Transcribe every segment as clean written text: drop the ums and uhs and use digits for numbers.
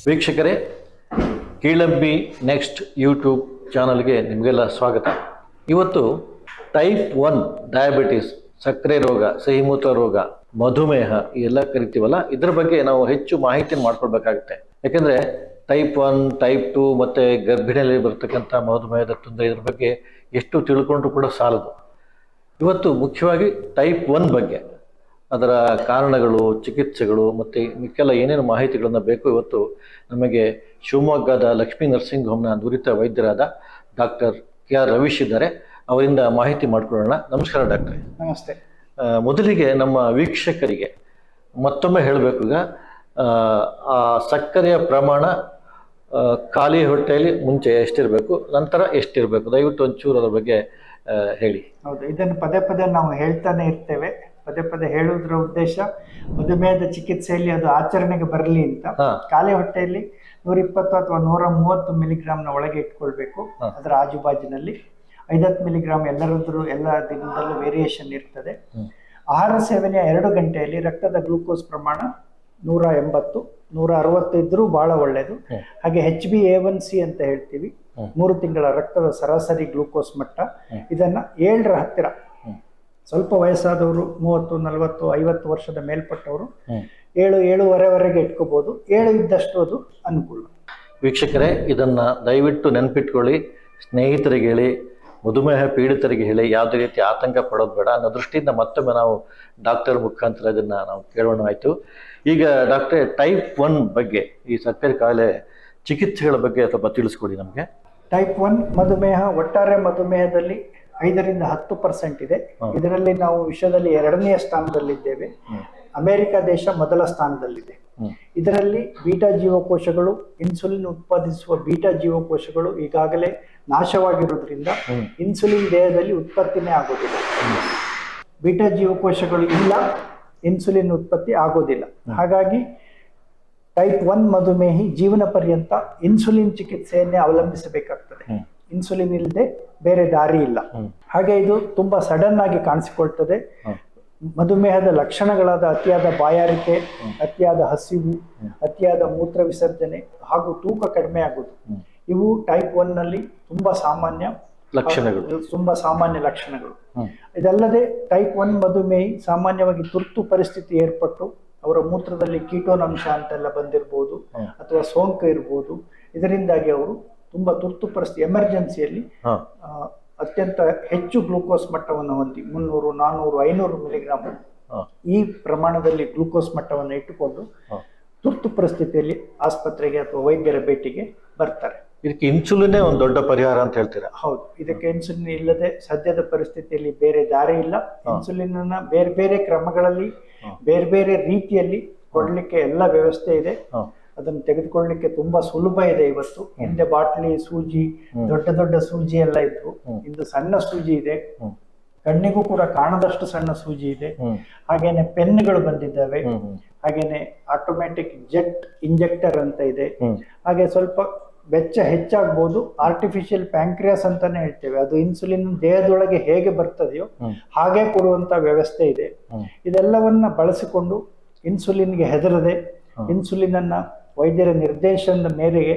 ವೀಕ್ಷಕರೇ, ಕೀಳಂಬಿ next YouTube ಚಾನಲ್ಗೆ ನಿಮಗೆಲ್ಲ ಸ್ವಾಗತ. ಇವತ್ತು ಟೈಪ್ 1 ಡಯಾಬಿಟಿಸ್, ಸಕ್ಕರೆ ರೋಗ, ಸಿಹಿಮೂತ್ರ ರೋಗ, ಮಧುಮೇಹ ಎಲ್ಲ ಕರಿತೀವಲ್ಲ, ಇದರ ಬಗ್ಗೆ ನಾವು ಹೆಚ್ಚು ಮಾಹಿತಿಯನ್ನು ಮಾಡ್ಕೊಳ್ಬೇಕಾಗುತ್ತೆ. ಯಾಕೆಂದರೆ ಟೈಪ್ 1, ಟೈಪ್ 2 ಮತ್ತು ಗರ್ಭಿಣಿಯಲ್ಲಿ ಬರ್ತಕ್ಕಂಥ ಮಧುಮೇಹದ ತೊಂದರೆ ಇದ್ರ ಬಗ್ಗೆ ಎಷ್ಟು ತಿಳ್ಕೊಂಡ್ರು ಕೂಡ ಸಾಲದು. ಇವತ್ತು ಮುಖ್ಯವಾಗಿ ಟೈಪ್ 1 ಬಗ್ಗೆ, ಅದರ ಕಾರಣಗಳು, ಚಿಕಿತ್ಸೆಗಳು ಮತ್ತು ಮಿಕ್ಕೆಲ್ಲ ಏನೇನು ಮಾಹಿತಿಗಳನ್ನು ಬೇಕು ಇವತ್ತು ನಮಗೆ ಶಿವಮೊಗ್ಗದ ಲಕ್ಷ್ಮೀ ನರ್ಸಿಂಗ್ ಹೋಮ್ನ ನುರಿತ ವೈದ್ಯರಾದ ಡಾಕ್ಟರ್ KR ರವೀಶ್ ಇದ್ದಾರೆ. ಅವರಿಂದ ಮಾಹಿತಿ ಮಾಡ್ಕೊಳ್ಳೋಣ. ನಮಸ್ಕಾರ ಡಾಕ್ಟ್ರೆ. ನಮಸ್ತೆ. ಮೊದಲಿಗೆ ನಮ್ಮ ವೀಕ್ಷಕರಿಗೆ ಮತ್ತೊಮ್ಮೆ ಹೇಳಬೇಕು, ಈಗ ಆ ಸಕ್ಕರೆಯ ಪ್ರಮಾಣ ಖಾಲಿ ಹೊಟ್ಟೆಯಲ್ಲಿ ಮುಂಚೆ ಎಷ್ಟಿರಬೇಕು, ನಂತರ ಎಷ್ಟಿರಬೇಕು, ದಯವಿಟ್ಟು ಒಂಚೂರು ಅದರ ಬಗ್ಗೆ ಹೇಳಿ. ಹೌದು, ಇದನ್ನು ಪದೇ ಪದೇ ನಾವು ಹೇಳ್ತಾನೆ ಇರ್ತೇವೆ. ಪದೇ ಪದೇ ಹೇಳುವುದರ ಉದ್ದೇಶ ಮಧುಮೇಹದ ಚಿಕಿತ್ಸೆಯಲ್ಲಿ ಅದು ಆಚರಣೆಗೆ ಬರಲಿ ಅಂತ. ಖಾಲಿ ಹೊಟ್ಟೆಯಲ್ಲಿ 120 ಅಥವಾ 130 ಮಿಲಿಗ್ರಾಮ್ನ ಒಳಗೆ ಇಟ್ಕೊಳ್ಬೇಕು. ಅದರ ಆಜುಬಾಜಿನಲ್ಲಿ 50 ಮಿಲಿಗ್ರಾಮ್ ಎಲ್ಲ ದಿನದಲ್ಲೂ ವೇರಿಯೇಷನ್ ಇರ್ತದೆ. ಆಹಾರ ಸೇವನೆಯ 2 ಗಂಟೆಯಲ್ಲಿ ರಕ್ತದ ಗ್ಲೂಕೋಸ್ ಪ್ರಮಾಣ 180, 160 ಇದ್ರೂ ಬಹಳ ಒಳ್ಳೆಯದು. ಹಾಗೆ HbA1c ಅಂತ ಹೇಳ್ತೀವಿ, 3 ತಿಂಗಳ ರಕ್ತದ ಸರಾಸರಿ ಗ್ಲೂಕೋಸ್ ಮಟ್ಟ, ಇದನ್ನ 7ರ ಹತ್ತಿರ, ಸ್ವಲ್ಪ ವಯಸ್ಸಾದವರು 30, 40, 50 ವರ್ಷದ ಮೇಲ್ಪಟ್ಟವರು 7-7.5ವರೆಗೆ ಇಟ್ಕೋಬಹುದು. 7 ಇದ್ದಷ್ಟು ಅದು ಅನುಕೂಲ. ವೀಕ್ಷಕರೇ, ಇದನ್ನ ದಯವಿಟ್ಟು ನೆನ್ಪಿಟ್ಕೊಳ್ಳಿ. ಸ್ನೇಹಿತರಿಗೆ ಹೇಳಿ, ಮಧುಮೇಹ ಪೀಡಿತರಿಗೆ ಹೇಳಿ, ಯಾವುದೇ ರೀತಿ ಆತಂಕ ಪಡೋದು ಬೇಡ ಅನ್ನೋ ದೃಷ್ಟಿಯಿಂದ ಮತ್ತೊಮ್ಮೆ ನಾವು ಡಾಕ್ಟರ್ ಮುಖಾಂತರ ಇದನ್ನ ನಾವು ಕೇಳೋಣ ಆಯ್ತು. ಈಗ ಡಾಕ್ಟ್ರೇ, ಟೈಪ್ 1 ಬಗ್ಗೆ, ಈ ಸಕ್ಕರೆ ಕಾಯಿಲೆ ಚಿಕಿತ್ಸೆಗಳ ಬಗ್ಗೆ ಸ್ವಲ್ಪ ತಿಳಿಸ್ಕೊಡಿ ನಮಗೆ. ಟೈಪ್ 1 ಮಧುಮೇಹ ಒಟ್ಟಾರೆ ಮಧುಮೇಹದಲ್ಲಿ 5ರಿಂದ 10% ಇದೆ. ಇದರಲ್ಲಿ ನಾವು ವಿಶ್ವದಲ್ಲಿ 2ನೇ ಸ್ಥಾನದಲ್ಲಿದ್ದೇವೆ. ಅಮೆರಿಕ ದೇಶ ಮೊದಲ ಸ್ಥಾನದಲ್ಲಿದೆ. ಇದರಲ್ಲಿ ಬೀಟಾ ಜೀವಕೋಶಗಳು, ಇನ್ಸುಲಿನ್ ಉತ್ಪಾದಿಸುವ ಬೀಟಾ ಜೀವಕೋಶಗಳು ಈಗಾಗಲೇ ನಾಶವಾಗಿರುವುದರಿಂದ ಇನ್ಸುಲಿನ್ ದೇಹದಲ್ಲಿ ಉತ್ಪತ್ತಿನೇ ಆಗೋದಿಲ್ಲ. ಬೀಟಾ ಜೀವಕೋಶಗಳು ಇಲ್ಲ, ಇನ್ಸುಲಿನ್ ಉತ್ಪತ್ತಿ ಆಗೋದಿಲ್ಲ. ಹಾಗಾಗಿ ಟೈಪ್ 1 ಮಧುಮೇಹಿ ಜೀವನ ಪರ್ಯಂತ ಇನ್ಸುಲಿನ್ ಚಿಕಿತ್ಸೆಯನ್ನೇ ಅವಲಂಬಿಸಬೇಕಾಗ್ತದೆ. ಇನ್ಸುಲಿನ್ ಇಲ್ಲದೆ ಬೇರೆ ದಾರಿ ಇಲ್ಲ. ಹಾಗೆ ಇದು ತುಂಬಾ ಸಡನ್ ಆಗಿ ಕಾಣಿಸಿಕೊಳ್ತದೆ. ಮಧುಮೇಹದ ಲಕ್ಷಣಗಳಾದ ಅತಿಯಾದ ಬಾಯಾರಿಕೆ, ಅತಿಯಾದ ಹಸಿವು, ಅತಿಯಾದ ಮೂತ್ರ ವಿಸರ್ಜನೆ ಹಾಗೂ ತೂಕ ಕಡಿಮೆ ಆಗುವುದು, ಇವು ಟೈಪ್ 1 ನಲ್ಲಿ ತುಂಬಾ ಸಾಮಾನ್ಯ ಲಕ್ಷಣಗಳು. ಇದಲ್ಲದೆ ಟೈಪ್ 1 ಮಧುಮೇಹಿ ಸಾಮಾನ್ಯವಾಗಿ ತುರ್ತು ಪರಿಸ್ಥಿತಿ ಏರ್ಪಟ್ಟು ಅವರ ಮೂತ್ರದಲ್ಲಿ ಕೀಟೋನ್ ಅಂಶ ಅಂತೆಲ್ಲ ಬಂದಿರಬಹುದು, ಅಥವಾ ಸೋಂಕು ಇರಬಹುದು. ಇದರಿಂದಾಗಿ ಅವರು ತುಂಬಾ ತುರ್ತು ಪರಿಸ್ಥಿತಿ, ಎಮರ್ಜೆನ್ಸಿಯಲ್ಲಿ ಅತ್ಯಂತ ಹೆಚ್ಚು ಗ್ಲೂಕೋಸ್ ಮಟ್ಟವನ್ನು ಹೊಂದಿ 300, 400, 500 ಮಿಲಿಗ್ರಾಮ್ ಈ ಪ್ರಮಾಣದಲ್ಲಿ ಗ್ಲೂಕೋಸ್ ಮಟ್ಟವನ್ನು ಇಟ್ಟುಕೊಂಡು ತುರ್ತು ಪರಿಸ್ಥಿತಿಯಲ್ಲಿ ಆಸ್ಪತ್ರೆಗೆ ಅಥವಾ ವೈದ್ಯರ ಭೇಟಿಗೆ ಬರ್ತಾರೆ. ಇದಕ್ಕೆ ಇನ್ಸುಲಿನ್ ಒಂದು ದೊಡ್ಡ ಪರಿಹಾರ ಅಂತ ಹೇಳ್ತೀರಾ? ಹೌದು, ಇದಕ್ಕೆ ಇನ್ಸುಲಿನ್ ಇಲ್ಲದೆ ಸದ್ಯದ ಪರಿಸ್ಥಿತಿಯಲ್ಲಿ ಬೇರೆ ದಾರಿ ಇಲ್ಲ. ಇನ್ಸುಲಿನ್ ಅನ್ನ ಬೇರೆ ಬೇರೆ ಕ್ರಮಗಳಲ್ಲಿ, ಬೇರೆ ಬೇರೆ ರೀತಿಯಲ್ಲಿ ಕೊಡ್ಲಿಕ್ಕೆ ಎಲ್ಲ ವ್ಯವಸ್ಥೆ ಇದೆ. ಅದನ್ನು ತೆಗೆದುಕೊಳ್ಳಲಿಕ್ಕೆ ತುಂಬಾ ಸುಲಭ ಇದೆ. ಇವತ್ತು ಹಿಂದೆ ಬಾಟ್ಲಿ, ಸೂಜಿ, ದೊಡ್ಡ ದೊಡ್ಡ ಸೂಜಿ ಎಲ್ಲ ಇತ್ತು. ಇಂದು ಸಣ್ಣ ಸೂಜಿ ಇದೆ, ಕಣ್ಣಿಗೂ ಕೂಡ ಕಾಣದಷ್ಟು ಸಣ್ಣ ಸೂಜಿ ಇದೆ. ಹಾಗೇನೆ ಪೆನ್ಗಳು ಬಂದಿದ್ದಾವೆ. ಹಾಗೇನೆ ಆಟೋಮ್ಯಾಟಿಕ್ ಜೆಟ್ ಇಂಜೆಕ್ಟರ್ ಅಂತ ಇದೆ. ಹಾಗೆ ಸ್ವಲ್ಪ ವೆಚ್ಚ ಹೆಚ್ಚಾಗ್ಬೋದು. ಆರ್ಟಿಫಿಷಿಯಲ್ ಪ್ಯಾಂಕ್ರಿಯಾಸ್ ಅಂತಾನೆ ಹೇಳ್ತೇವೆ, ಅದು ಇನ್ಸುಲಿನ್ ದೇಹದೊಳಗೆ ಹೇಗೆ ಬರ್ತದೆಯೋ ಹಾಗೆ ಕೊಡುವಂತ ವ್ಯವಸ್ಥೆ ಇದೆ. ಇದೆಲ್ಲವನ್ನ ಬಳಸಿಕೊಂಡು ಇನ್ಸುಲಿನ್ಗೆ ಹೆದರದೆ ಇನ್ಸುಲಿನ್ ಅನ್ನ ವೈದ್ಯರ ನಿರ್ದೇಶನದ ಮೇರೆಗೆ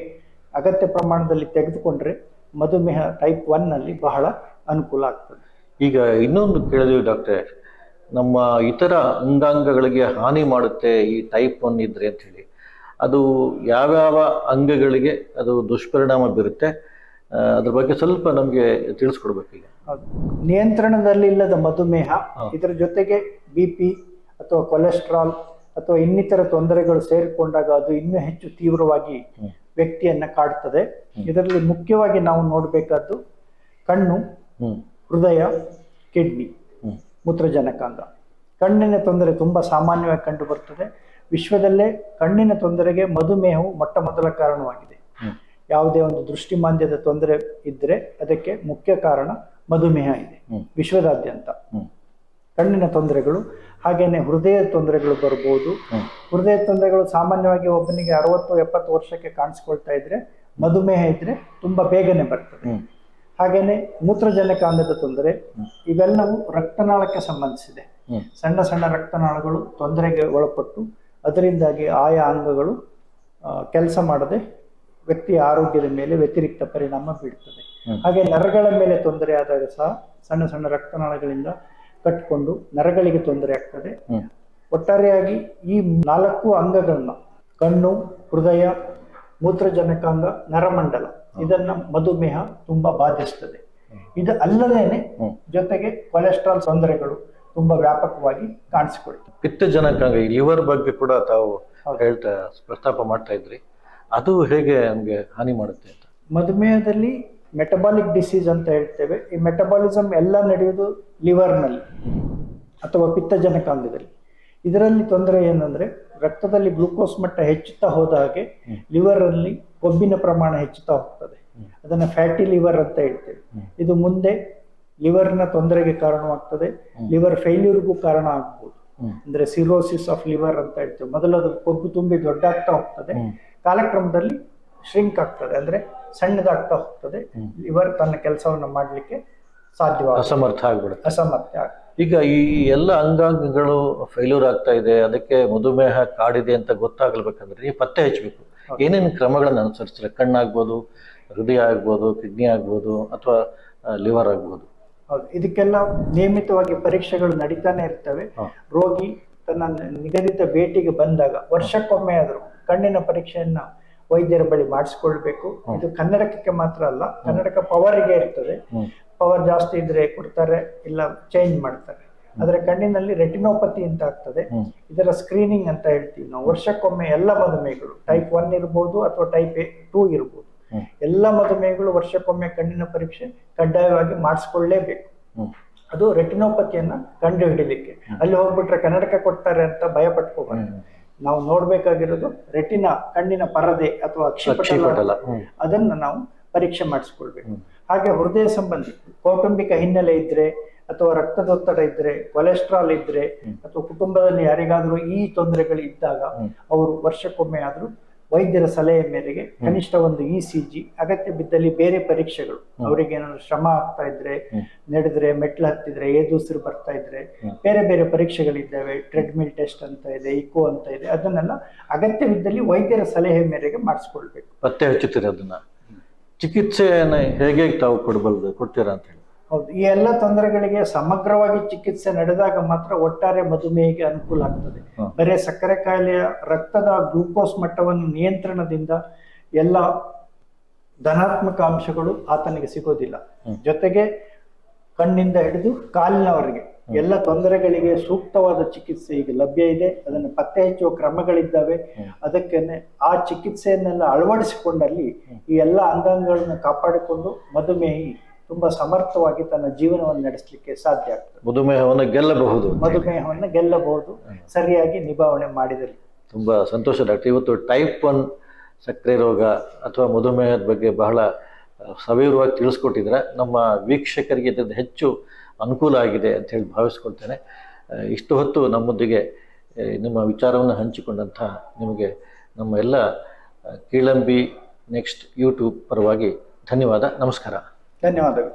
ಅಗತ್ಯ ಪ್ರಮಾಣದಲ್ಲಿ ತೆಗೆದುಕೊಂಡ್ರೆ ಮಧುಮೇಹ ಟೈಪ್ 1 ನಲ್ಲಿ ಬಹಳ ಅನುಕೂಲ ಆಗ್ತದೆ. ಈಗ ಇನ್ನೊಂದು ಕೇಳಿದ್ವಿ ಡಾಕ್ಟ್ರೆ, ನಮ್ಮ ಇತರ ಅಂಗಾಂಗಗಳಿಗೆ ಹಾನಿ ಮಾಡುತ್ತೆ ಈ ಟೈಪ್ 1 ಇದ್ರೆ ಅಂತ ಹೇಳಿ, ಅದು ಯಾವ್ಯಾವ ಅಂಗಗಳಿಗೆ ಅದು ದುಷ್ಪರಿಣಾಮ ಬೀರುತ್ತೆ, ಅದ್ರ ಬಗ್ಗೆ ಸ್ವಲ್ಪ ನಮಗೆ ತಿಳಿಸ್ಕೊಡ್ಬೇಕು. ಈಗ ನಿಯಂತ್ರಣದಲ್ಲಿ ಇಲ್ಲದ ಮಧುಮೇಹ, ಇದರ ಜೊತೆಗೆ BP ಅಥವಾ ಕೊಲೆಸ್ಟ್ರಾಲ್ ಅಥವಾ ಇನ್ನಿತರ ತೊಂದರೆಗಳು ಸೇರಿಕೊಂಡಾಗ ಅದು ಇನ್ನೂ ಹೆಚ್ಚು ತೀವ್ರವಾಗಿ ವ್ಯಕ್ತಿಯನ್ನ ಕಾಡ್ತದೆ. ಇದರಲ್ಲಿ ಮುಖ್ಯವಾಗಿ ನಾವು ನೋಡಬೇಕಾದ್ದು ಕಣ್ಣು, ಹೃದಯ, ಕಿಡ್ನಿ, ಮೂತ್ರಜನಕಾಂಗ. ಕಣ್ಣಿನ ತೊಂದರೆ ತುಂಬಾ ಸಾಮಾನ್ಯವಾಗಿ ಕಂಡು ಬರ್ತದೆ. ವಿಶ್ವದಲ್ಲೇ ಕಣ್ಣಿನ ತೊಂದರೆಗೆ ಮಧುಮೇಹವು ಮೊದಲ ಕಾರಣವಾಗಿದೆ. ಯಾವುದೇ ಒಂದು ದೃಷ್ಟಿಮಾಂದ್ಯದ ತೊಂದರೆ ಇದ್ರೆ ಅದಕ್ಕೆ ಮುಖ್ಯ ಕಾರಣ ಮಧುಮೇಹ ಇದೆ ವಿಶ್ವದಾದ್ಯಂತ. ಕಣ್ಣಿನ ತೊಂದರೆಗಳು, ಹಾಗೇನೆ ಹೃದಯ ತೊಂದರೆಗಳು ಬರ್ಬೋದು. ಹೃದಯ ತೊಂದರೆಗಳು ಸಾಮಾನ್ಯವಾಗಿ ಒಬ್ಬನಿಗೆ 60-70 ವರ್ಷಕ್ಕೆ ಕಾಣಿಸ್ಕೊಳ್ತಾ ಇದ್ರೆ, ಮಧುಮೇಹ ಇದ್ರೆ ತುಂಬಾ ಬೇಗನೆ ಬರ್ತದೆ. ಹಾಗೇನೆ ಮೂತ್ರಜನಕಾಂಗದ ತೊಂದರೆ, ಇವೆಲ್ಲವೂ ರಕ್ತನಾಳಕ್ಕೆ ಸಂಬಂಧಿಸಿದೆ. ಸಣ್ಣ ಸಣ್ಣ ರಕ್ತನಾಳಗಳು ತೊಂದರೆಗೆ ಒಳಪಟ್ಟು ಅದರಿಂದಾಗಿ ಆಯಾ ಅಂಗಗಳು ಕೆಲಸ ಮಾಡದೆ ವ್ಯಕ್ತಿಯ ಆರೋಗ್ಯದ ಮೇಲೆ ವ್ಯತಿರಿಕ್ತ ಪರಿಣಾಮ ಬೀಳ್ತದೆ. ಹಾಗೆ ನರಗಳ ಮೇಲೆ ತೊಂದರೆ ಆದಾಗ ಸಹ ಸಣ್ಣ ಸಣ್ಣ ರಕ್ತನಾಳಗಳಿಂದ ಕಟ್ಟಿಕೊಂಡು ನರಗಳಿಗೆ ತೊಂದರೆ ಆಗ್ತದೆ. ಒಟ್ಟಾರೆಯಾಗಿ ಈ 4 ಅಂಗಗಳನ್ನ ಕಣ್ಣು, ಹೃದಯ, ಮೂತ್ರಜನಕಾಂಗ, ನರಮಂಡಲ ಇದನ್ನ ಮಧುಮೇಹ ತುಂಬಾ ಬಾಧಿಸ್ತದೆ. ಇದು ಅಲ್ಲದೇನೆ ಜೊತೆಗೆ ಕೊಲೆಸ್ಟ್ರಾಲ್ ತೊಂದರೆಗಳು ತುಂಬಾ ವ್ಯಾಪಕವಾಗಿ ಕಾಣಿಸಿಕೊಳ್ತವೆ. ಪಿತ್ತಜನಕಾಂಗ ಈ ಲಿವರ್ ಬಗ್ಗೆ ಕೂಡ ತಾವು ಪ್ರಸ್ತಾಪ ಮಾಡ್ತಾ ಇದ್ರಿ, ಅದು ಹೇಗೆ ನಮಗೆ ಹಾನಿ ಮಾಡುತ್ತೆ ಅಂತ? ಮಧುಮೇಹದಲ್ಲಿ ಮೆಟಬಾಲಿಕ್ ಡಿಸೀಸ್ ಅಂತ ಹೇಳ್ತೇವೆ. ಈ ಮೆಟಬಾಲಿಸಮ್ ಎಲ್ಲ ನಡೆಯುವುದು ಲಿವರ್ನಲ್ಲಿ ಅಥವಾ ಪಿತ್ತಜನಕಾಂಗದಲ್ಲಿ. ಇದರಲ್ಲಿ ತೊಂದರೆ ಏನಂದ್ರೆ ರಕ್ತದಲ್ಲಿ ಗ್ಲೂಕೋಸ್ ಮಟ್ಟ ಹೆಚ್ಚುತ್ತಾ ಹೋದ ಹಾಗೆ ಲಿವರ್ ಅಲ್ಲಿ ಕೊಬ್ಬಿನ ಪ್ರಮಾಣ ಹೆಚ್ಚುತ್ತಾ ಹೋಗ್ತದೆ. ಅದನ್ನ ಫ್ಯಾಟಿ ಲಿವರ್ ಅಂತ ಹೇಳ್ತೇವೆ. ಇದು ಮುಂದೆ ಲಿವರ್ನ ತೊಂದರೆಗೆ ಕಾರಣವಾಗ್ತದೆ, ಲಿವರ್ ಫೇಲ್ಯೂರ್ಗೂ ಕಾರಣ ಆಗ್ಬೋದು. ಅಂದ್ರೆ ಸಿರೋಸಿಸ್ ಆಫ್ ಲಿವರ್ ಅಂತ ಹೇಳ್ತೇವೆ. ಮೊದಲು ಅದು ಕೊಬ್ಬು ತುಂಬಿ ದೊಡ್ಡಾಗ್ತಾ ಹೋಗ್ತದೆ, ಕಾಲಕ್ರಮದಲ್ಲಿ ಶ್ರಿಂಕ್ ಆಗ್ತದೆ, ಅಂದ್ರೆ ಸಣ್ಣದಾಗ್ತಾ ಹೋಗ್ತದೆ. ಲಿವರ್ ತನ್ನ ಕೆಲಸವನ್ನು ಮಾಡಲಿಕ್ಕೆ ಅಸಮರ್ಥ ಆಗ್ಬಿಡುತ್ತೆ. ಅಸಮರ್ಥ. ಈಗ ಈ ಎಲ್ಲ ಅಂಗಾಂಗಗಳು ಫೇಲ್ಯೂರ್ ಆಗ್ತಾ ಇದೆ, ಅದಕ್ಕೆ ಮಧುಮೇಹ ಕಾಡಿದೆ ಅಂತ ಗೊತ್ತಾಗಲ್ಬೇಕಂದ್ರೆ ನೀವು ಪತ್ತೆ ಹಚ್ಚಬೇಕು. ಏನೇನು ಕ್ರಮಗಳನ್ನು ಅನುಸರಿಸ್ತಾರೆ? ಕಣ್ಣಾಗ್ಬೋದು, ಹೃದಯ ಆಗ್ಬೋದು, ಕಿಡ್ನಿ ಆಗ್ಬೋದು, ಅಥವಾ ಲಿವರ್ ಆಗ್ಬೋದು. ಹೌದು, ಇದಕ್ಕೆಲ್ಲ ನಿಯಮಿತವಾಗಿ ಪರೀಕ್ಷೆಗಳು ನಡೀತಾನೆ ಇರ್ತವೆ. ರೋಗಿ ತನ್ನ ನಿಗದಿತ ಭೇಟಿಗೆ ಬಂದಾಗ ವರ್ಷಕ್ಕೊಮ್ಮೆ ಆದ್ರೂ ಕಣ್ಣಿನ ಪರೀಕ್ಷೆಯನ್ನ ವೈದ್ಯರ ಬಳಿ ಮಾಡಿಸ್ಕೊಳ್ಬೇಕು. ಇದು ಕನ್ನಡಕಕ್ಕೆ ಮಾತ್ರ ಅಲ್ಲ, ಕನ್ನಡಕ ಪವರ್ಗೆ ಇರ್ತದೆ. ಪವರ್ ಜಾಸ್ತಿ ಇದ್ರೆ ಕೊಡ್ತಾರೆ, ಇಲ್ಲ ಚೇಂಜ್ ಮಾಡ್ತಾರೆ. ಆದ್ರೆ ಕಣ್ಣಿನಲ್ಲಿ ರೆಟಿನೋಪತಿ ಅಂತ ಆಗ್ತದೆ. ಇದರ ಸ್ಕ್ರೀನಿಂಗ್ ಅಂತ ಹೇಳ್ತೀವಿ ನಾವು. ವರ್ಷಕ್ಕೊಮ್ಮೆ ಎಲ್ಲ ಮಧುಮೇಹಗಳು, ಟೈಪ್ 1 ಇರ್ಬೋದು ಅಥವಾ ಟೈಪ್ 2 ಇರ್ಬೋದು, ಎಲ್ಲ ಮಧುಮೇಹಗಳು ವರ್ಷಕ್ಕೊಮ್ಮೆ ಕಣ್ಣಿನ ಪರೀಕ್ಷೆ ಕಡ್ಡಾಯವಾಗಿ ಮಾಡಿಸ್ಕೊಳ್ಳೇಬೇಕು. ಅದು ರೆಟಿನೋಪತಿಯನ್ನ ಕಂಡು ಹಿಡಿಲಿಕ್ಕೆ. ಅಲ್ಲಿ ಹೋಗ್ಬಿಟ್ರೆ ಕನ್ನಡಕ ಕೊಡ್ತಾರೆ ಅಂತ ಭಯ ಪಟ್ಕೋಬಾರ್ದು. ನಾವು ನೋಡ್ಬೇಕಾಗಿರೋದು ರೆಟಿನಾ, ಕಣ್ಣಿನ ಪರದೆ ಅಥವಾ ಅಕ್ಷಿಪಟಲ, ಅದನ್ನ ನಾವು ಪರೀಕ್ಷೆ ಮಾಡಿಸ್ಕೊಳ್ಬೇಕು. ಹಾಗೆ ಹೃದಯ ಸಂಬಂಧಿ ಕೌಟುಂಬಿಕ ಹಿನ್ನೆಲೆ ಇದ್ರೆ ಅಥವಾ ರಕ್ತದೊತ್ತಡ ಇದ್ರೆ, ಕೊಲೆಸ್ಟ್ರಾಲ್ ಇದ್ರೆ, ಅಥವಾ ಕುಟುಂಬದಲ್ಲಿ ಯಾರಿಗಾದ್ರೂ ಈ ತೊಂದರೆಗಳು ಇದ್ದಾಗ ಅವರು ವರ್ಷಕ್ಕೊಮ್ಮೆ ಆದ್ರೂ ವೈದ್ಯರ ಸಲಹೆ ಮೇರೆಗೆ ಕನಿಷ್ಠ ಒಂದು ECG, ಅಗತ್ಯ ಬಿದ್ದಲ್ಲಿ ಬೇರೆ ಪರೀಕ್ಷೆಗಳು, ಅವರಿಗೆ ಏನಾದ್ರು ಶ್ರಮ ಆಗ್ತಾ ಇದ್ರೆ, ನಡೆದ್ರೆ, ಮೆಟ್ಲು ಹತ್ತಿದ್ರೆ, ಏದುಸಿರು ಬರ್ತಾ ಇದ್ರೆ, ಬೇರೆ ಬೇರೆ ಪರೀಕ್ಷೆಗಳಿದ್ದಾವೆ. ಟ್ರೆಡ್ಮಿಲ್ ಟೆಸ್ಟ್ ಅಂತ ಇದೆ, ಇಕೋ ಅಂತ ಇದೆ. ಅದನ್ನೆಲ್ಲ ಅಗತ್ಯವಿದ್ದಲ್ಲಿ ವೈದ್ಯರ ಸಲಹೆ ಮೇರೆಗೆ ಮಾಡಿಸ್ಕೊಳ್ಬೇಕು. ಪತ್ತೆ ಹಚ್ಚುತ್ತೀರ ಅದನ್ನ? ಚಿಕಿತ್ಸೆಯನ್ನು ಹೇಗೆ ತಾವು ಕೊಡ್ತೀರಾ ಅಂತ ಹೇಳಿ? ಹೌದು, ಈ ಎಲ್ಲ ತೊಂದರೆಗಳಿಗೆ ಸಮಗ್ರವಾಗಿ ಚಿಕಿತ್ಸೆ ನಡೆದಾಗ ಮಾತ್ರ ಒಟ್ಟಾರೆ ಮಧುಮೇಹಕ್ಕೆ ಅನುಕೂಲ ಆಗ್ತದೆ. ಬರೇ ಸಕ್ಕರೆ ಕಾಯಿಲೆಯ ರಕ್ತದ ಗ್ಲೂಕೋಸ್ ಮಟ್ಟವನ್ನು ನಿಯಂತ್ರಣದಿಂದ ಎಲ್ಲ ಧನಾತ್ಮಕ ಅಂಶಗಳು ಆತನಿಗೆ ಸಿಗೋದಿಲ್ಲ. ಜೊತೆಗೆ ಕಣ್ಣಿಂದ ಹಿಡಿದು ಕಾಲಿನವರೆಗೆ ಎಲ್ಲ ತೊಂದರೆಗಳಿಗೆ ಸೂಕ್ತವಾದ ಚಿಕಿತ್ಸೆ ಈಗ ಲಭ್ಯ ಇದೆ. ಅದನ್ನು ಪತ್ತೆ ಹಚ್ಚುವ ಕ್ರಮಗಳಿದ್ದಾವೆ. ಅದಕ್ಕೇನೆ ಆ ಚಿಕಿತ್ಸೆಯನ್ನೆಲ್ಲ ಅಳವಡಿಸಿಕೊಂಡಲ್ಲಿ ಈ ಎಲ್ಲ ಅಂಗಾಂಗಗಳನ್ನು ಕಾಪಾಡಿಕೊಂಡು ಮಧುಮೇಹಿ ತುಂಬಾ ಸಮರ್ಥವಾಗಿ ತನ್ನ ಜೀವನವನ್ನು ನಡೆಸಲಿಕ್ಕೆ ಸಾಧ್ಯ ಆಗ್ತದೆ. ಮಧುಮೇಹವನ್ನು ಗೆಲ್ಲಬಹುದು ಸರಿಯಾಗಿ ನಿಭಾವಣೆ ಮಾಡಿದಲ್ಲಿ. ತುಂಬಾ ಸಂತೋಷ ಡಾಕ್ಟರ್. ಇವತ್ತು ಟೈಪ್ 1 ಸಕ್ಕರೆ ರೋಗ ಅಥವಾ ಮಧುಮೇಹದ ಬಗ್ಗೆ ಬಹಳ ಸವಿವರವಾಗಿ ತಿಳಿಸ್ಕೊಟ್ಟಿದ್ರೆ ನಮ್ಮ ವೀಕ್ಷಕರಿಗೆ ಇದರಿಂದ ಹೆಚ್ಚು ಅನುಕೂಲ ಆಗಿದೆ ಅಂತ ಹೇಳಿ ಭಾವಿಸ್ಕೊಳ್ತೇನೆ. ಇಷ್ಟು ಹೊತ್ತು ನಮ್ಮೊಂದಿಗೆ ನಿಮ್ಮ ವಿಚಾರವನ್ನು ಹಂಚಿಕೊಂಡಂಥ ನಿಮಗೆ ನಮ್ಮ ಎಲ್ಲ ಕೀಳಂಬಿ ನೆಕ್ಸ್ಟ್ ಯೂಟ್ಯೂಬ್ ಪರವಾಗಿ ಧನ್ಯವಾದ. ನಮಸ್ಕಾರ. ಧನ್ಯವಾದಗಳು.